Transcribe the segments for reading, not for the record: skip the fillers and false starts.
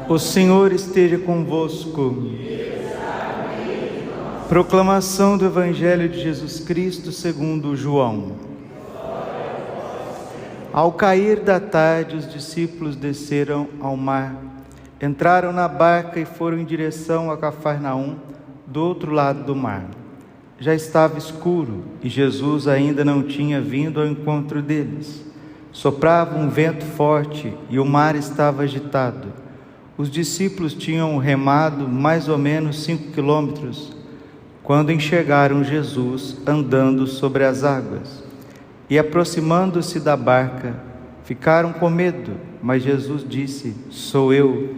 O Senhor esteja convosco. Proclamação do Evangelho de Jesus Cristo segundo João. Ao cair da tarde, os discípulos desceram ao mar, entraram na barca e foram em direção a Cafarnaum, do outro lado do mar. Já estava escuro e Jesus ainda não tinha vindo ao encontro deles. Soprava um vento forte e o mar estava agitado. Os discípulos tinham remado mais ou menos 5 quilômetros, quando enxergaram Jesus andando sobre as águas. E aproximando-se da barca, ficaram com medo, mas Jesus disse: "Sou eu,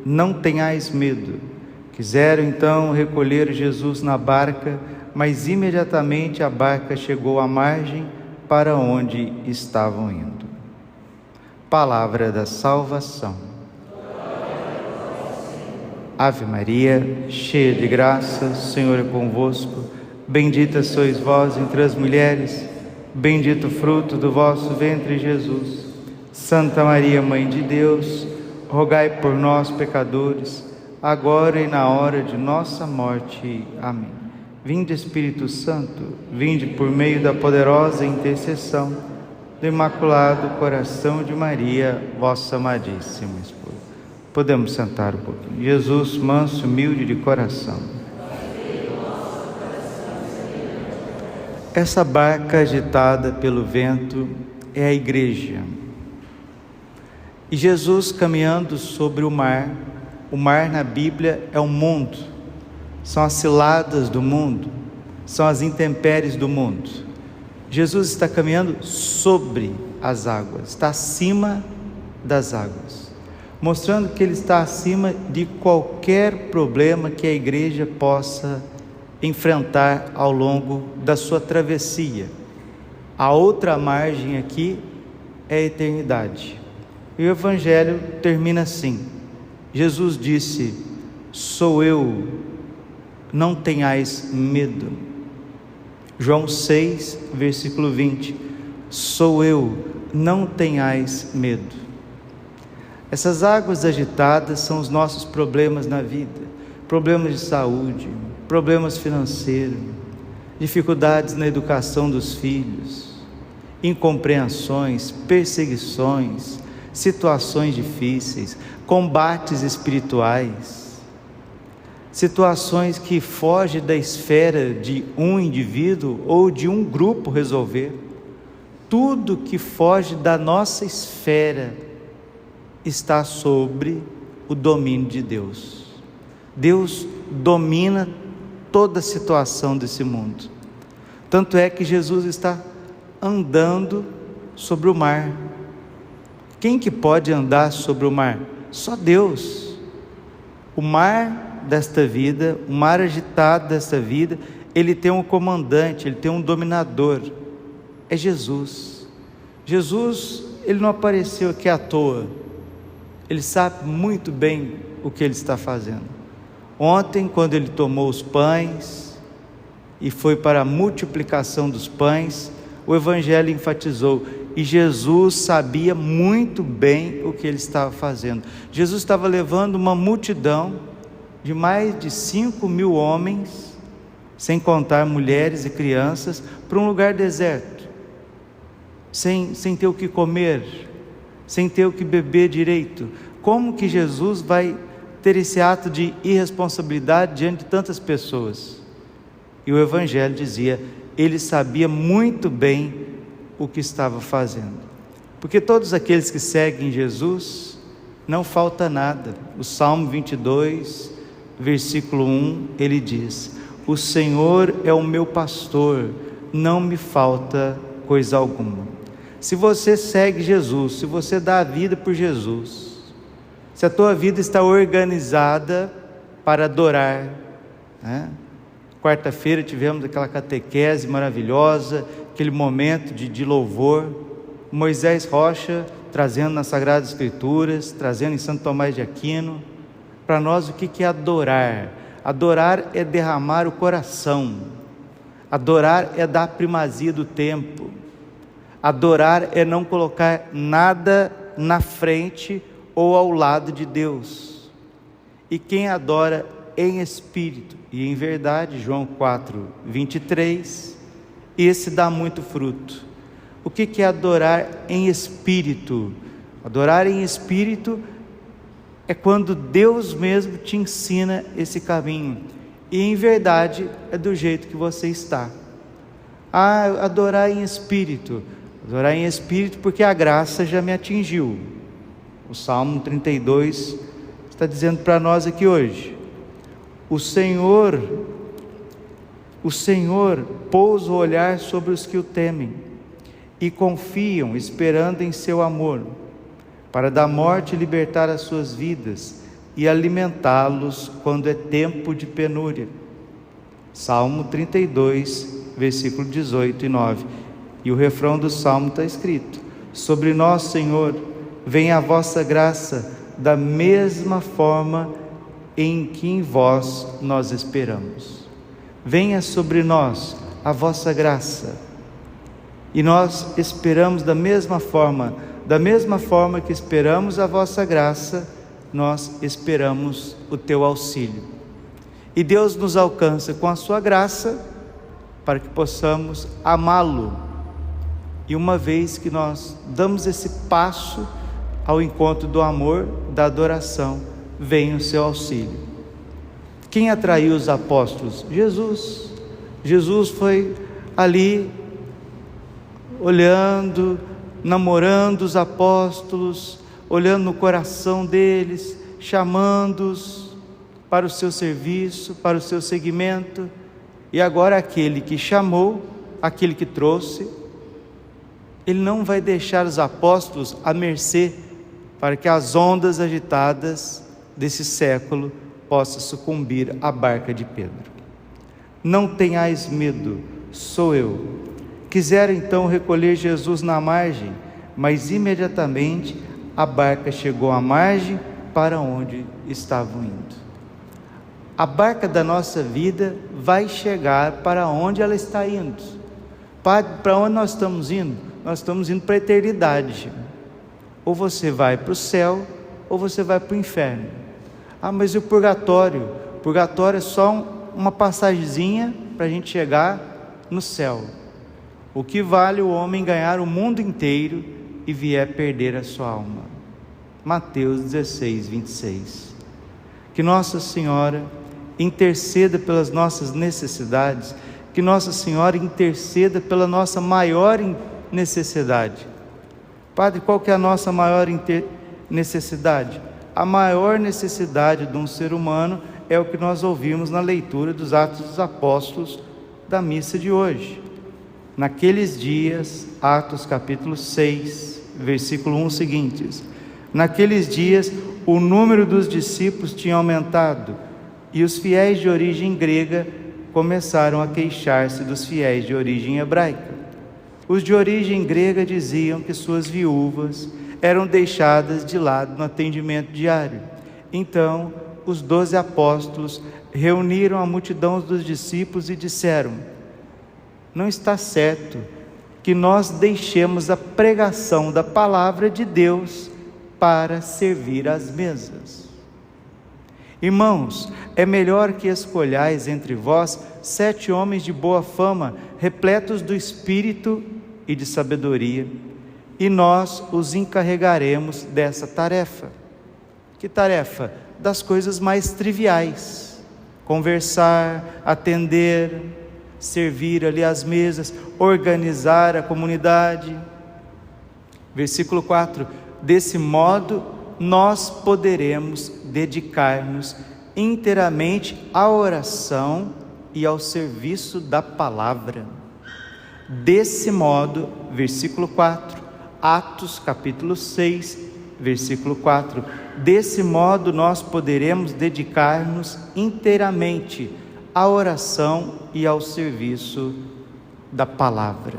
não tenhais medo." Quiseram então recolher Jesus na barca, mas imediatamente a barca chegou à margem para onde estavam indo. Palavra da salvação. Ave Maria, cheia de graça, o Senhor é convosco. Bendita sois vós entre as mulheres, bendito o fruto do vosso ventre, Jesus. Santa Maria, Mãe de Deus, rogai por nós, pecadores, agora e na hora de nossa morte. Amém. Vinde, Espírito Santo, vinde por meio da poderosa intercessão do Imaculado Coração de Maria, vossa amadíssima esposa. Podemos sentar um pouquinho. Jesus, manso e humilde de coração. Essa barca agitada pelo vento é a igreja. E Jesus caminhando sobre o mar na Bíblia é o mundo. São as ciladas do mundo, são as intempéries do mundo. Jesus está caminhando sobre as águas, está acima das águas, mostrando que Ele está acima de qualquer problema que a igreja possa enfrentar ao longo da sua travessia. A outra margem aqui é a eternidade. E o Evangelho termina assim: Jesus disse: "Sou eu, não tenhais medo." João 6, versículo 20: "Sou eu, não tenhais medo." Essas águas agitadas são os nossos problemas na vida, problemas de saúde, problemas financeiros, dificuldades na educação dos filhos, incompreensões, perseguições, situações difíceis, combates espirituais, situações que fogem da esfera de um indivíduo ou de um grupo resolver. Tudo que foge da nossa esfera está sobre o domínio de Deus. Deus domina toda a situação desse mundo. Tanto é que Jesus está andando sobre o mar. Quem que pode andar sobre o mar? Só Deus. O mar desta vida, o mar agitado desta vida, ele tem um comandante, ele tem um dominador. É Jesus. Jesus, ele não apareceu aqui à toa. Ele sabe muito bem o que ele está fazendo. Ontem, quando ele tomou os pães e foi para a multiplicação dos pães, o Evangelho enfatizou: e Jesus sabia muito bem o que ele estava fazendo. Jesus estava levando uma multidão de mais de 5.000 homens, sem contar mulheres e crianças, para um lugar deserto, sem ter o que comer, sem ter o que beber direito. Como que Jesus vai ter esse ato de irresponsabilidade diante de tantas pessoas? E o Evangelho dizia: ele sabia muito bem o que estava fazendo, porque todos aqueles que seguem Jesus, não falta nada. O Salmo 22, versículo 1, ele diz: "O Senhor é o meu pastor, não me falta coisa alguma." Se você segue Jesus, se você dá a vida por Jesus, se a tua vida está organizada para adorar, né? Quarta-feira tivemos aquela catequese maravilhosa, aquele momento de louvor, Moisés Rocha trazendo nas Sagradas Escrituras, trazendo em Santo Tomás de Aquino, para nós o que é adorar. Adorar é derramar o coração, adorar é dar primazia do tempo, adorar é não colocar nada na frente ou ao lado de Deus. e quem adora em espírito e em verdade, João 4:23, esse dá muito fruto. O que é adorar em espírito? Adorar em espírito é quando Deus mesmo te ensina esse caminho, e em verdade é do jeito que você está. Adorar em espírito porque a graça já me atingiu. O Salmo 32 está dizendo para nós aqui hoje: o Senhor pousa o olhar sobre os que o temem e confiam, esperando em seu amor, para da morte libertar as suas vidas e alimentá-los quando é tempo de penúria. Salmo 32, versículo 18 e 9. E o refrão do Salmo está escrito: sobre nós, Senhor, vem a vossa graça, da mesma forma em que em vós nós esperamos. Venha sobre nós a vossa graça, e nós esperamos da mesma forma que esperamos a vossa graça, nós esperamos o teu auxílio. E Deus nos alcança com a sua graça para que possamos amá-lo. E uma vez que nós damos esse passo ao encontro do amor, da adoração, vem o seu auxílio. Quem atraiu os apóstolos? Jesus. Jesus foi ali olhando, namorando os apóstolos, olhando no coração deles, chamando-os para o seu serviço, para o seu seguimento. E agora aquele que chamou, aquele que trouxe, ele não vai deixar os apóstolos à mercê para que as ondas agitadas desse século possam sucumbir à barca de Pedro. Não tenhais medo, sou eu. Quiseram então recolher Jesus na margem, mas imediatamente a barca chegou à margem para onde estavam indo. A barca da nossa vida vai chegar para onde ela está indo. Para onde nós estamos indo? Nós estamos indo para a eternidade. Ou você vai para o céu, ou você vai para o inferno. Mas e o purgatório? O purgatório é só uma passagemzinha para a gente chegar no céu. O que vale o homem ganhar o mundo inteiro e vier perder a sua alma? Mateus 16:26. Que Nossa Senhora interceda pelas nossas necessidades, que Nossa Senhora interceda pela nossa maior necessidade. Padre, qual que é a nossa maior necessidade? A maior necessidade de um ser humano é o que nós ouvimos na leitura dos Atos dos Apóstolos da missa de hoje. Naqueles dias, Atos capítulo 6, versículo 1 seguintes: naqueles dias o número dos discípulos tinha aumentado, e os fiéis de origem grega começaram a queixar-se dos fiéis de origem hebraica. Os de origem grega diziam que suas viúvas eram deixadas de lado no atendimento diário. Então, os 12 apóstolos reuniram a multidão dos discípulos e disseram: não está certo que nós deixemos a pregação da palavra de Deus para servir às mesas. Irmãos, é melhor que escolhais entre vós 7 homens de boa fama, repletos do Espírito e de sabedoria, e nós os encarregaremos dessa tarefa. Que tarefa? Das coisas mais triviais: conversar, atender, servir ali às mesas, organizar a comunidade. Versículo 4: desse modo nós poderemos dedicar-nos inteiramente à oração e ao serviço da palavra. Desse modo, versículo 4, Atos capítulo 6, versículo 4, desse modo nós poderemos dedicar-nos inteiramente à oração e ao serviço da palavra.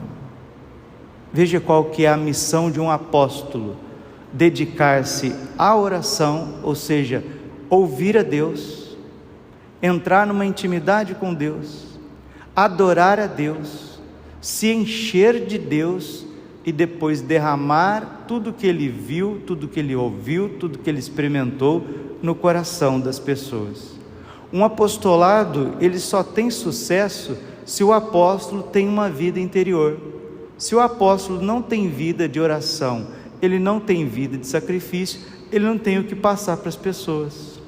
Veja qual que é a missão de um apóstolo: dedicar-se à oração, ou seja, ouvir a Deus, entrar numa intimidade com Deus, adorar a Deus, se encher de Deus e depois derramar tudo que ele viu, tudo que ele ouviu, tudo que ele experimentou no coração das pessoas. Um apostolado, ele só tem sucesso se o apóstolo tem uma vida interior. Se o apóstolo não tem vida de oração, ele não tem vida de sacrifício, ele não tem o que passar para as pessoas.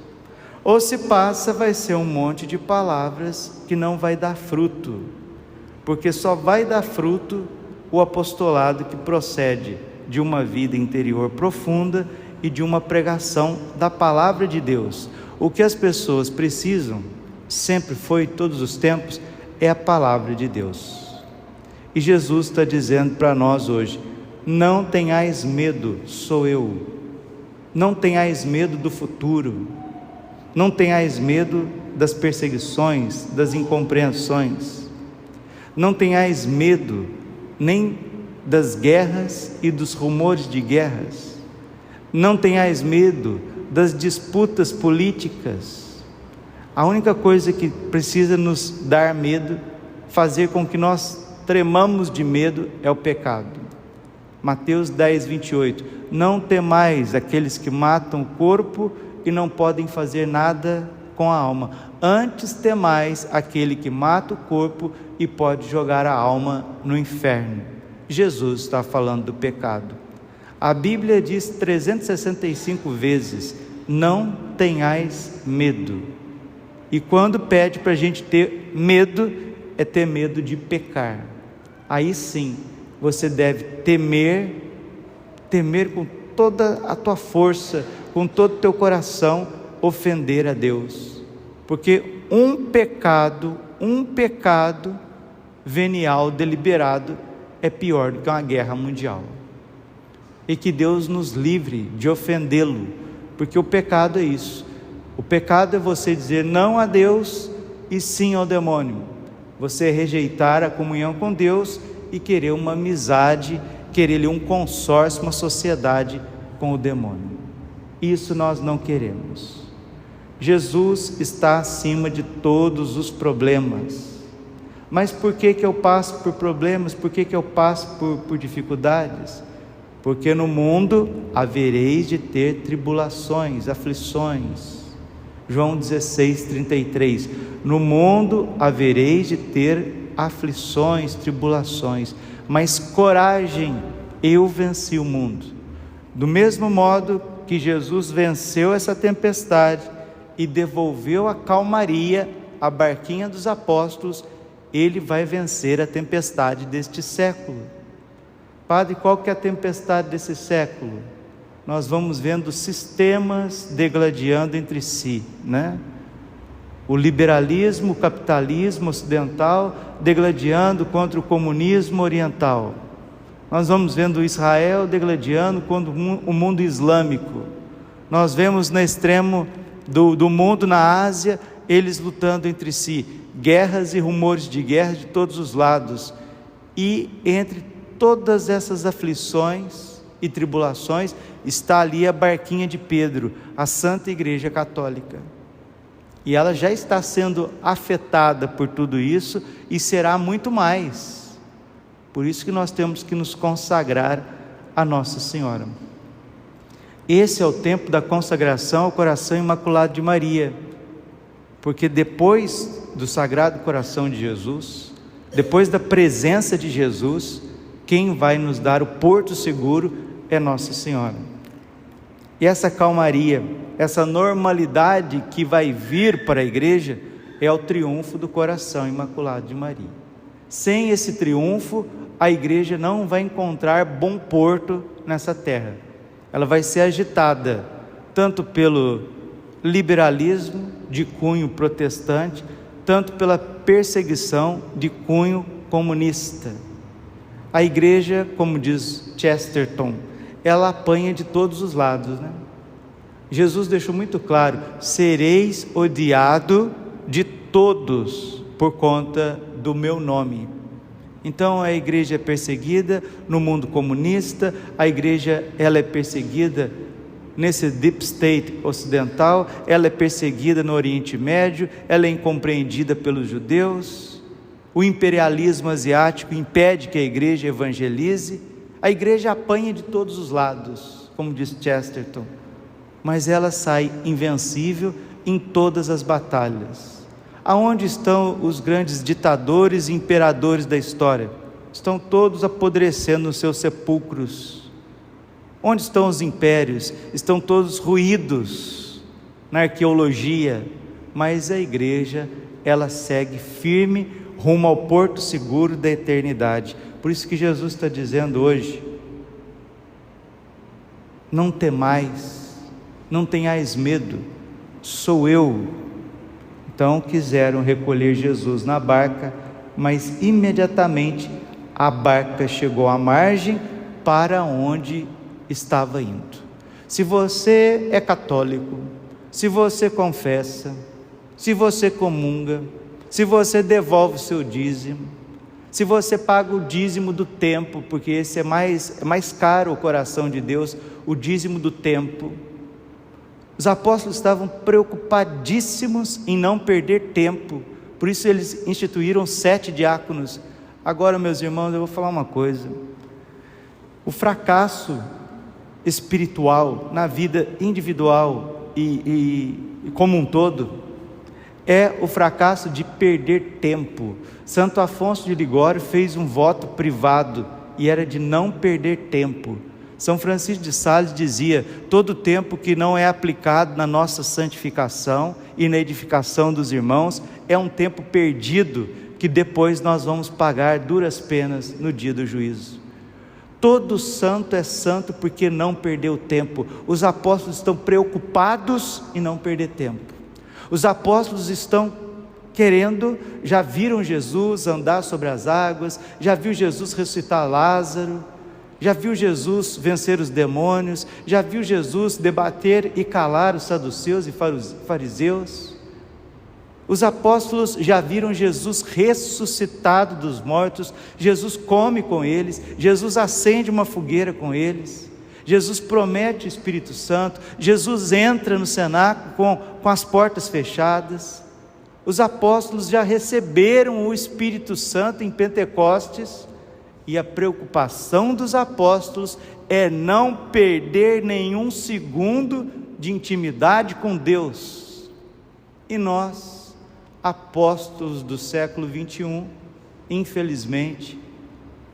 Ou se passa, vai ser um monte de palavras que não vai dar fruto, porque só vai dar fruto o apostolado que procede de uma vida interior profunda e de uma pregação da palavra de Deus. O que as pessoas precisam, sempre foi, todos os tempos, é a palavra de Deus. E Jesus está dizendo para nós hoje: não tenhais medo, sou eu. Não tenhais medo do futuro. Não tenhais medo das perseguições, das incompreensões. Não tenhais medo nem das guerras e dos rumores de guerras. Não tenhais medo das disputas políticas. A única coisa que precisa nos dar medo, fazer com que nós tremamos de medo, é o pecado. Mateus 10, 28. Não temais aqueles que matam o corpo e não podem fazer nada com a alma. Antes temais aquele que mata o corpo e pode jogar a alma no inferno. Jesus está falando do pecado. A Bíblia diz 365 vezes: não tenhais medo. E quando pede para a gente ter medo, é ter medo de pecar. Aí sim, você deve temer com toda a tua força, com todo o teu coração, ofender a Deus. Porque um pecado venial, deliberado, é pior do que uma guerra mundial. E que Deus nos livre de ofendê-lo, porque o pecado é isso. O pecado é você dizer não a Deus e sim ao demônio. Você rejeitar a comunhão com Deus e querer uma amizade, querer um consórcio, uma sociedade com o demônio. Isso nós não queremos. Jesus está acima de todos os problemas. Mas por que eu passo por problemas? Por que eu passo por dificuldades? Porque no mundo havereis de ter tribulações, aflições. João 16, 33. No mundo havereis de ter aflições, tribulações, mas coragem, eu venci o mundo. Do mesmo modo que Jesus venceu essa tempestade e devolveu a calmaria à barquinha dos apóstolos, ele vai vencer a tempestade deste século. Padre, qual que é a tempestade desse século? Nós vamos vendo sistemas degladiando entre si, né? O liberalismo, o capitalismo ocidental degladiando contra o comunismo oriental. Nós vamos vendo Israel degladiando contra o mundo islâmico. Nós vemos no extremo do mundo, na Ásia, eles lutando entre si, guerras e rumores de guerra de todos os lados. E entre todas essas aflições e tribulações, está ali a barquinha de Pedro, a Santa Igreja Católica. E ela já está sendo afetada por tudo isso e será muito mais. Por isso que nós temos que nos consagrar a Nossa Senhora. Esse é o tempo da consagração ao coração imaculado de Maria, porque depois do Sagrado Coração de Jesus, depois da presença de Jesus, quem vai nos dar o porto seguro é Nossa Senhora. E essa calmaria, essa normalidade que vai vir para a igreja, é o triunfo do coração imaculado de Maria. Sem esse triunfo, a igreja não vai encontrar bom porto nessa terra. Ela vai ser agitada, tanto pelo liberalismo de cunho protestante, tanto pela perseguição de cunho comunista. A igreja, como diz Chesterton, ela apanha de todos os lados, né? Jesus deixou muito claro: sereis odiado de todos por conta do meu nome. Então a igreja é perseguida no mundo comunista, a igreja ela é perseguida nesse deep state ocidental, ela é perseguida no Oriente Médio, ela é incompreendida pelos judeus, o imperialismo asiático impede que a igreja evangelize, a igreja apanha de todos os lados, como diz Chesterton. mas ela sai invencível em todas as batalhas. Aonde estão os grandes ditadores e imperadores da história? Estão todos apodrecendo nos seus sepulcros. Onde estão os impérios? Estão todos ruídos na arqueologia, mas a igreja, ela segue firme rumo ao porto seguro da eternidade. Por isso que Jesus está dizendo hoje: não temais, não tenhais medo, sou eu. Então quiseram recolher Jesus na barca, mas imediatamente a barca chegou à margem para onde estava indo. Se você é católico, se você confessa, se você comunga, se você devolve o seu dízimo, se você paga o dízimo do tempo, porque esse é mais caro ao coração de Deus, o dízimo do tempo. Os apóstolos estavam preocupadíssimos em não perder tempo, por isso eles instituíram 7 diáconos. Agora, meus irmãos, eu vou falar uma coisa: o fracasso espiritual na vida individual e como um todo é o fracasso de perder tempo. Santo Afonso de Ligório fez um voto privado e era de não perder tempo. São Francisco de Sales dizia: todo tempo que não é aplicado na nossa santificação e na edificação dos irmãos é um tempo perdido, que depois nós vamos pagar duras penas no dia do juízo. Todo santo é santo porque não perdeu tempo. Os apóstolos estão preocupados em não perder tempo. Os apóstolos estão querendo, já viram Jesus andar sobre as águas, já viu Jesus ressuscitar Lázaro, já viu Jesus vencer os demônios, já viu Jesus debater e calar os saduceus e fariseus. Os apóstolos já viram Jesus ressuscitado dos mortos, Jesus come com eles, Jesus acende uma fogueira com eles, Jesus promete o Espírito Santo, Jesus entra no cenáculo com as portas fechadas. Os apóstolos já receberam o Espírito Santo em Pentecostes, e a preocupação dos apóstolos é não perder nenhum segundo de intimidade com Deus. E nós, apóstolos do século 21, infelizmente,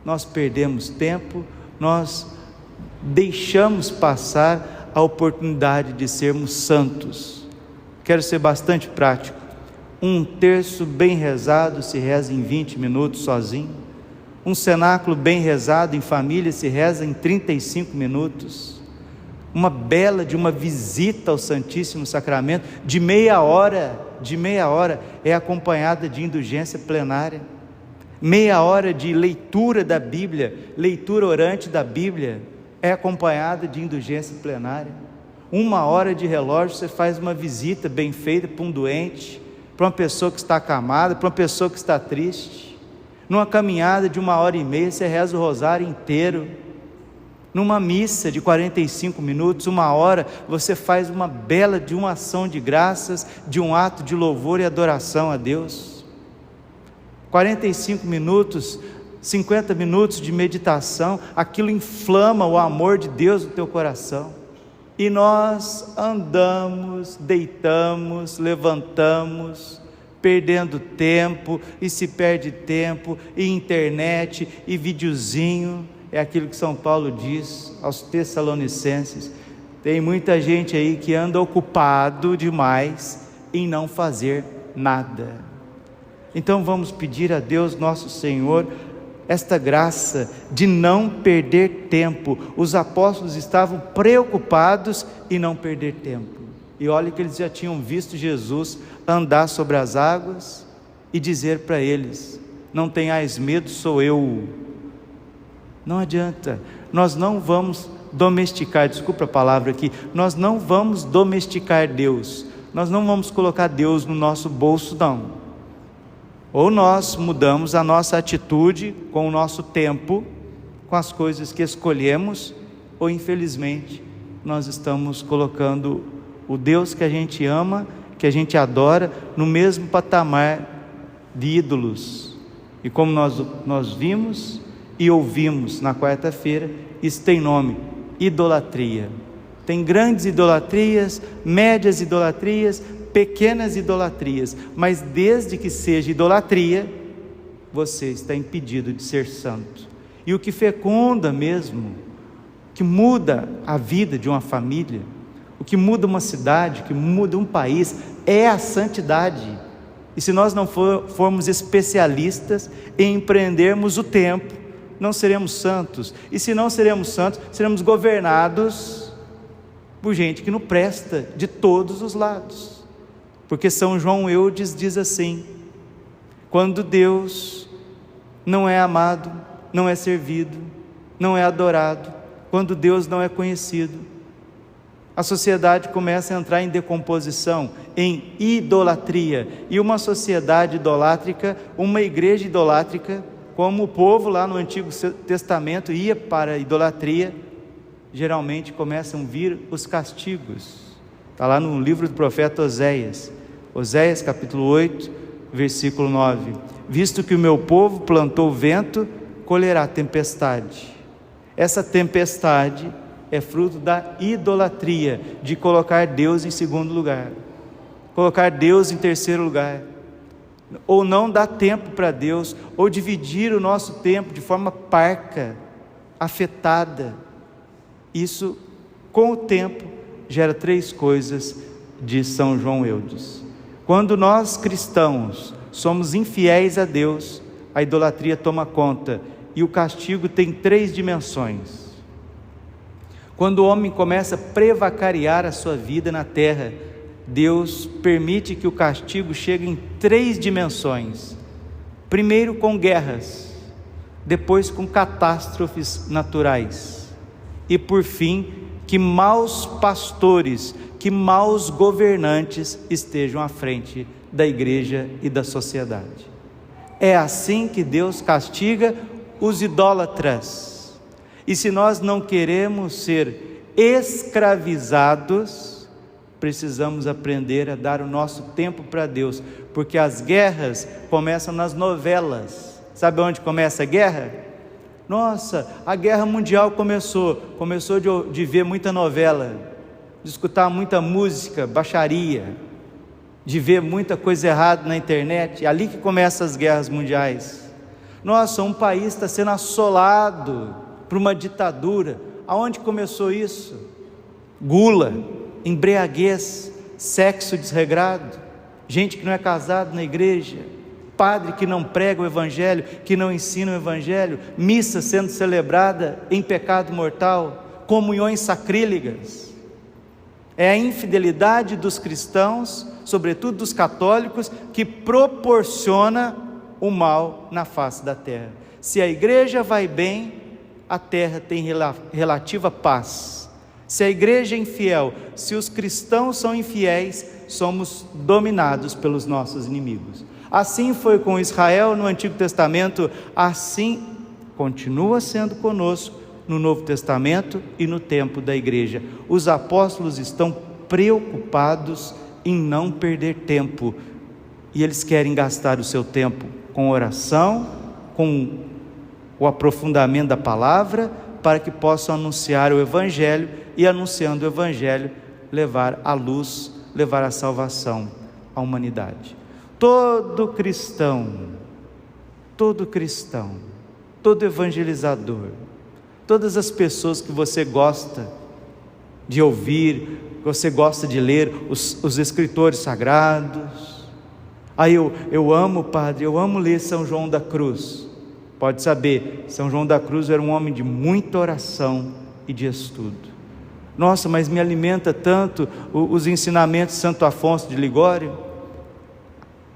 nós perdemos tempo, nós deixamos passar a oportunidade de sermos santos. Quero ser bastante prático. Um terço bem rezado se reza em 20 minutos sozinho. Um cenáculo bem rezado em família se reza em 35 minutos. Uma bela de uma visita ao Santíssimo Sacramento de meia hora é acompanhada de indulgência plenária. Meia hora de leitura da Bíblia, leitura orante da Bíblia, é acompanhada de indulgência plenária. 1 hora de relógio, você faz uma visita bem feita para um doente, para uma pessoa que está acamada, para uma pessoa que está triste. Numa caminhada de 1h30, você reza o rosário inteiro. Numa missa de 45 minutos, 1 hora, você faz uma bela de uma ação de graças, de um ato de louvor e adoração a Deus. 45 minutos, 50 minutos de meditação, aquilo inflama o amor de Deus no teu coração. E nós andamos, deitamos, levantamos, perdendo tempo, e se perde tempo, e internet, e videozinho. É aquilo que São Paulo diz aos Tessalonicenses: tem muita gente aí que anda ocupado demais em não fazer nada. Então vamos pedir a Deus nosso Senhor esta graça de não perder tempo. Os apóstolos estavam preocupados em não perder tempo, e olha que eles já tinham visto Jesus andar sobre as águas e dizer para eles: não tenhais medo, sou eu. Não adianta, nós não vamos domesticar, desculpa a palavra aqui, nós não vamos domesticar Deus, nós não vamos colocar Deus no nosso bolso, não. Ou nós mudamos a nossa atitude com o nosso tempo, com as coisas que escolhemos, ou infelizmente nós estamos colocando o Deus que a gente ama, que a gente adora, no mesmo patamar de ídolos. E como nós vimos e ouvimos na quarta-feira, isso tem nome: idolatria. Tem grandes idolatrias, médias idolatrias, pequenas idolatrias, mas desde que seja idolatria, você está impedido de ser santo. E o que fecunda mesmo, que muda a vida de uma família, o que muda uma cidade, o que muda um país, é a santidade. E se nós não formos especialistas em empreendermos o tempo, não seremos santos. E se não seremos santos, seremos governados por gente que não presta de todos os lados. Porque São João Eudes diz assim: quando Deus não é amado, não é servido, não é adorado, quando Deus não é conhecido, a sociedade começa a entrar em decomposição, em idolatria. E uma sociedade idolátrica, uma igreja idolátrica, como o povo lá no Antigo Testamento ia para a idolatria, geralmente começam a vir os castigos. Está lá no livro do profeta Oséias, Oséias capítulo 8, versículo 9: visto que o meu povo plantou vento, colherá tempestade. Essa tempestade é fruto da idolatria, de colocar Deus em segundo lugar, colocar Deus em terceiro lugar, ou não dar tempo para Deus, ou dividir o nosso tempo de forma parca, afetada. Isso, com o tempo, gera 3 coisas, diz São João Eudes. Quando nós cristãos somos infiéis a Deus, a idolatria toma conta, e o castigo tem 3 dimensões. Quando o homem começa a prevaricar a sua vida na terra, Deus permite que o castigo chegue em 3 dimensões. Primeiro com guerras, depois com catástrofes naturais, e por fim, que maus pastores, que maus governantes estejam à frente da igreja e da sociedade. É assim que Deus castiga os idólatras. E se nós não queremos ser escravizados, precisamos aprender a dar o nosso tempo para Deus, porque as guerras começam nas novelas. Sabe onde começa a guerra? Nossa, a guerra mundial começou de ver muita novela, de escutar muita música, baixaria, de ver muita coisa errada na internet. É ali que começam as guerras mundiais. Nossa, um país está sendo assolado por uma ditadura. Aonde começou isso? Gula, embriaguez, sexo desregrado, gente que não é casado na igreja, padre que não prega o evangelho, que não ensina o evangelho, missa sendo celebrada em pecado mortal, comunhões sacrílegas. É a infidelidade dos cristãos, sobretudo dos católicos, que proporciona o mal na face da terra. Se a igreja vai bem, a terra tem relativa paz. Se a igreja é infiel, se os cristãos são infiéis, somos dominados pelos nossos inimigos. Assim foi com Israel no Antigo Testamento, assim continua sendo conosco no Novo Testamento e no tempo da igreja. Os apóstolos estão preocupados em não perder tempo, e eles querem gastar o seu tempo com oração, com o aprofundamento da palavra, para que possam anunciar o evangelho, e anunciando o evangelho, levar a luz, levar a salvação à humanidade. Todo cristão, todo evangelizador, todas as pessoas que você gosta de ouvir, que você gosta de ler, os escritores sagrados. Eu amo, padre, eu amo ler São João da Cruz. Pode saber, São João da Cruz era um homem de muita oração e de estudo. Nossa, mas me alimenta tanto os ensinamentos de Santo Afonso de Ligório.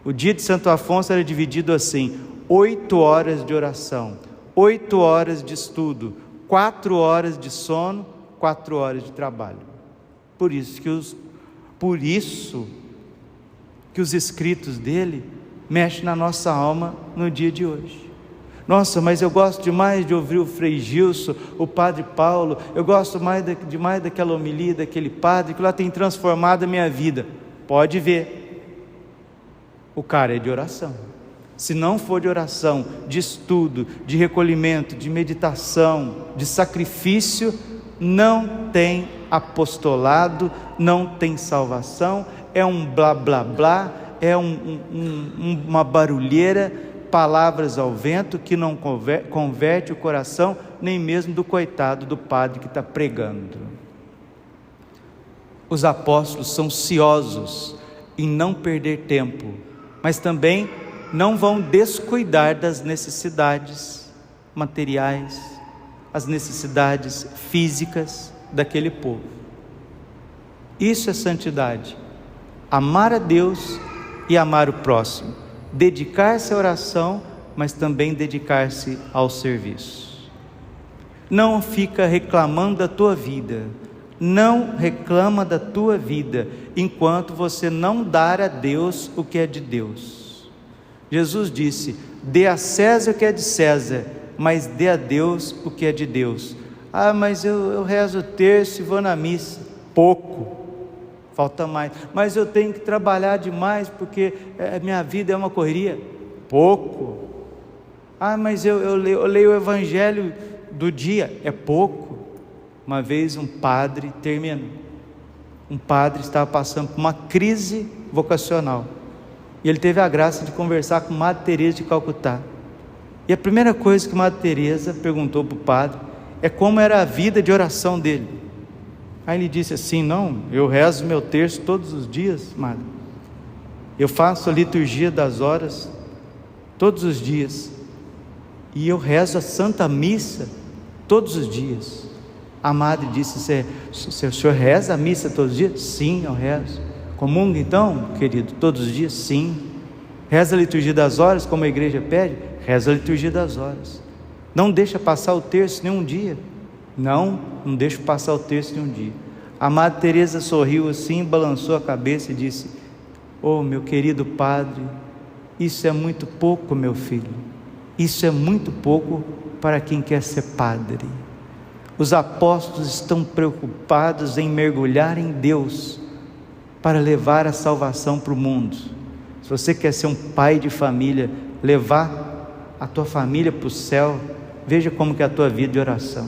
O dia de Santo Afonso era dividido assim: 8 horas de oração, 8 horas de estudo, 4 horas de sono, 4 horas de trabalho. Por isso que os escritos dele mexem na nossa alma no dia de hoje. Nossa, mas eu gosto demais de ouvir o Frei Gilson, o Padre Paulo, eu gosto demais daquela homilia, daquele padre, que lá tem transformado a minha vida. Pode ver, o cara é de oração. Se não for de oração, de estudo, de recolhimento, de meditação, de sacrifício, não tem apostolado, não tem salvação, é um blá blá blá, é uma barulheira, palavras ao vento que não converte o coração, nem mesmo do coitado do padre que está pregando. Os apóstolos são ciosos em não perder tempo, mas também não vão descuidar das necessidades materiais, as necessidades físicas daquele povo. Isso é santidade, amar a Deus e amar o próximo, dedicar-se à oração, mas também dedicar-se ao serviço. Não fica reclamando da tua vida, não reclama da tua vida, enquanto você não dar a Deus o que é de Deus. Jesus disse: dê a César o que é de César, mas dê a Deus o que é de Deus. Ah, mas eu rezo o terço e vou na missa. Pouco, falta mais. Mas eu tenho que trabalhar demais porque minha vida é uma correria. Pouco. Ah, mas eu leio o evangelho do dia. É pouco. Uma vez um padre estava passando por uma crise vocacional, e ele teve a graça de conversar com Madre Teresa de Calcutá. E a primeira coisa que Madre Teresa perguntou para o padre é como era a vida de oração dele. Aí ele disse assim: não, eu rezo meu terço todos os dias, madre. Eu faço a liturgia das horas todos os dias, e eu rezo a Santa Missa todos os dias. A madre disse: o senhor reza a missa todos os dias? Sim, eu rezo. Comunga então, querido, todos os dias? Sim. Reza a liturgia das horas, como a igreja pede? Reza a liturgia das horas. Não deixa passar o terço nenhum dia? Não deixo passar o terço nenhum dia. A Madre Teresa sorriu assim, balançou a cabeça e disse: oh, meu querido padre, isso é muito pouco, meu filho. Isso é muito pouco para quem quer ser padre. Os apóstolos estão preocupados em mergulhar em Deus para levar a salvação para o mundo. Se você quer ser um pai de família, levar a tua família para o céu, veja como que é a tua vida de oração.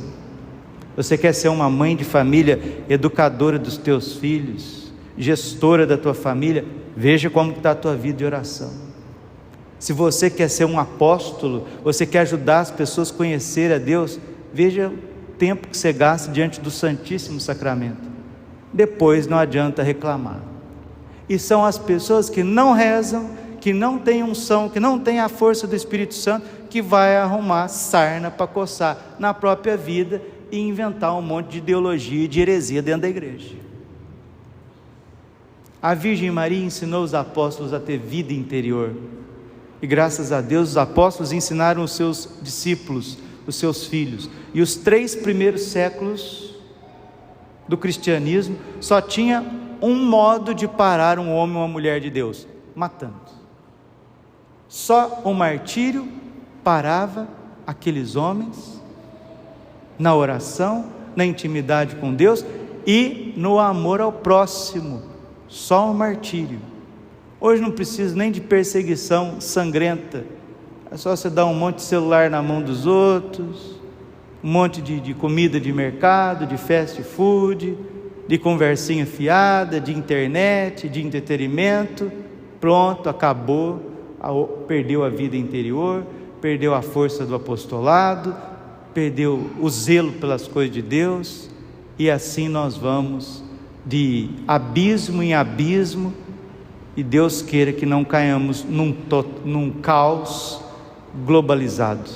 Você quer ser uma mãe de família, educadora dos teus filhos, gestora da tua família, veja como que está a tua vida de oração. Se você quer ser um apóstolo, você quer ajudar as pessoas a conhecer a Deus, veja o tempo que você gasta diante do Santíssimo Sacramento. Depois não adianta reclamar. E são as pessoas que não rezam, que não têm unção, que não têm a força do Espírito Santo, que vai arrumar sarna para coçar na própria vida e inventar um monte de ideologia e de heresia dentro da igreja. A Virgem Maria ensinou os apóstolos a ter vida interior, e graças a Deus os apóstolos ensinaram os seus discípulos, os seus filhos. E os 3 primeiros séculos do cristianismo só tinha um modo de parar um homem ou uma mulher de Deus: matando. Só o martírio parava aqueles homens na oração, na intimidade com Deus e no amor ao próximo. Só o martírio. Hoje não precisa nem de perseguição sangrenta, é só você dar um monte de celular na mão dos outros, um monte de comida de mercado, de fast food, de conversinha fiada, de internet, de entretenimento. Pronto, acabou, perdeu a vida interior, perdeu a força do apostolado, perdeu o zelo pelas coisas de Deus, e assim nós vamos de abismo em abismo, e Deus queira que não caiamos num caos globalizado.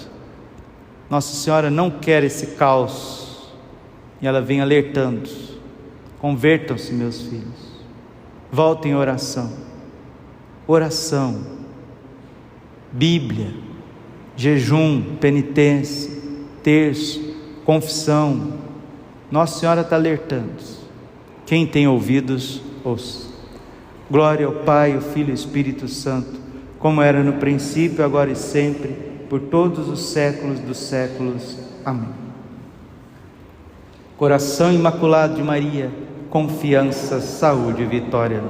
Nossa Senhora não quer esse caos, e ela vem alertando: convertam-se, meus filhos, voltem à oração. Oração, Bíblia, jejum, penitência, terço, confissão. Nossa Senhora está alertando. Quem tem ouvidos, ouça. Glória ao Pai, ao Filho e ao Espírito Santo, como era no princípio, agora e sempre, por todos os séculos dos séculos. Amém. Coração Imaculado de Maria, confiança, saúde e vitória.